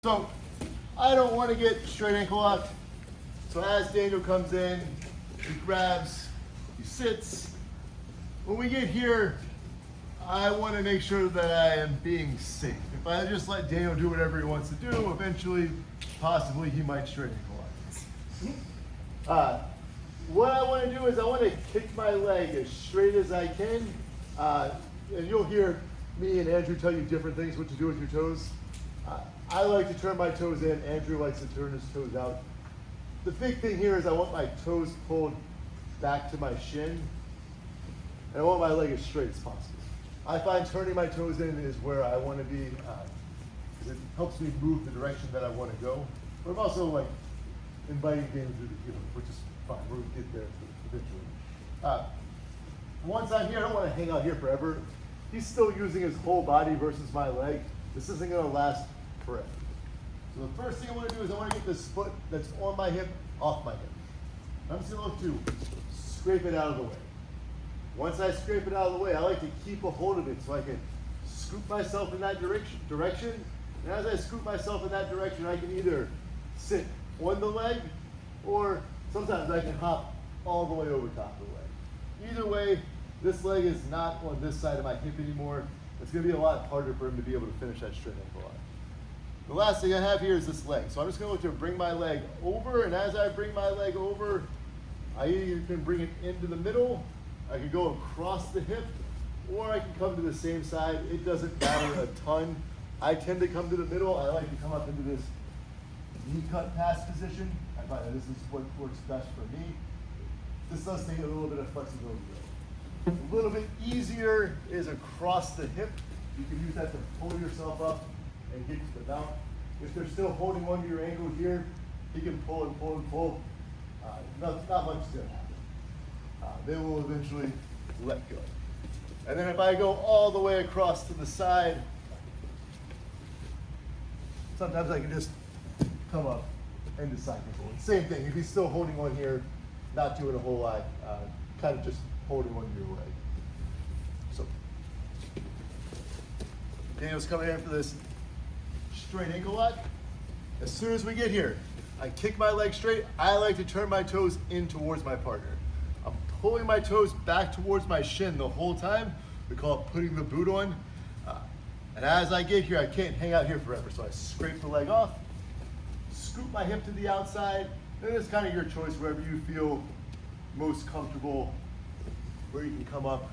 So I don't want to get straight ankle locked. So as Daniel comes in, he grabs, he sits. When we get here, I want to make sure that I am being safe. If I just let Daniel do whatever he wants to do, eventually, possibly he might straight ankle lock. What I want to do is I want to kick my leg as straight as I can. And you'll hear me and Andrew tell you different things what to do with your toes. I like to turn my toes in. Andrew likes to turn his toes out. The big thing here is I want my toes pulled back to my shin. And I want my leg as straight as possible. I find turning my toes in is where I want to be. It helps me move the direction that I want to go. But I'm also like inviting Daniel through the heel, which is fine. We'll get there eventually. Once I'm here, I don't want to hang out here forever. He's still using his whole body versus my leg. This isn't going to last forever. So the first thing I want to do is I want to get this foot that's on my hip off my hip. I'm just going to look to scrape it out of the way. Once I scrape it out of the way, I like to keep a hold of it so I can scoop myself in that direction. And as I scoop myself in that direction, I can either sit on the leg or sometimes I can hop all the way over top of the leg. Either way, this leg is not on this side of my hip anymore. It's going to be a lot harder for him to be able to finish that straight ankle lock. The last thing I have here is this leg. So I'm just going to look to bring my leg over, and as I bring my leg over, I either can bring it into the middle, I can go across the hip, or I can come to the same side. It doesn't matter a ton. I tend to come to the middle. I like to come up into this knee cut pass position. I find that this is what works best for me. This does take a little bit of flexibility though. A little bit easier is across the hip. You can use that to pull yourself up and get to the mount. If they're still holding onto your ankle here, you can pull and pull and pull. Not much is going to happen. They will eventually let go. And then if I go all the way across to the side, sometimes I can just come up and decide to hold. Same thing, if he's still holding on here, not doing a whole lot, kind of just holding on to your leg. So, Daniel's coming in for this straight ankle lock. As soon as we get here, I kick my leg straight. I like to turn my toes in towards my partner. I'm pulling my toes back towards my shin the whole time. We call it putting the boot on. And as I get here, I can't hang out here forever. So I scrape the leg off, scoop my hip to the outside, and it's kind of your choice wherever you feel most comfortable, where you can come up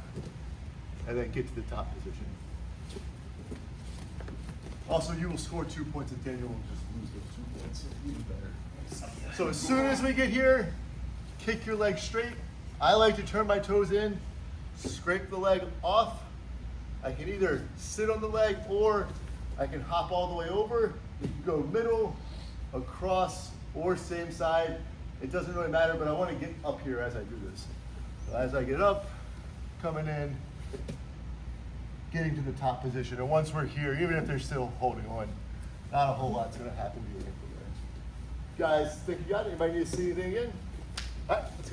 and then get to the top position. Also, you will score 2 points and Daniel will just lose those 2 points, so even better. So as soon as we get here, kick your leg straight. I like to turn my toes in, scrape the leg off. I can either sit on the leg or I can hop all the way over. You can go middle, across, or same side. It doesn't really matter, but I want to get up here as I do this. So as I get up, coming in, getting to the top position. And once we're here, even if they're still holding on, not a whole lot's going to happen to your ankle there. Guys, think you got it? Anybody need to see anything again? All right, let's go.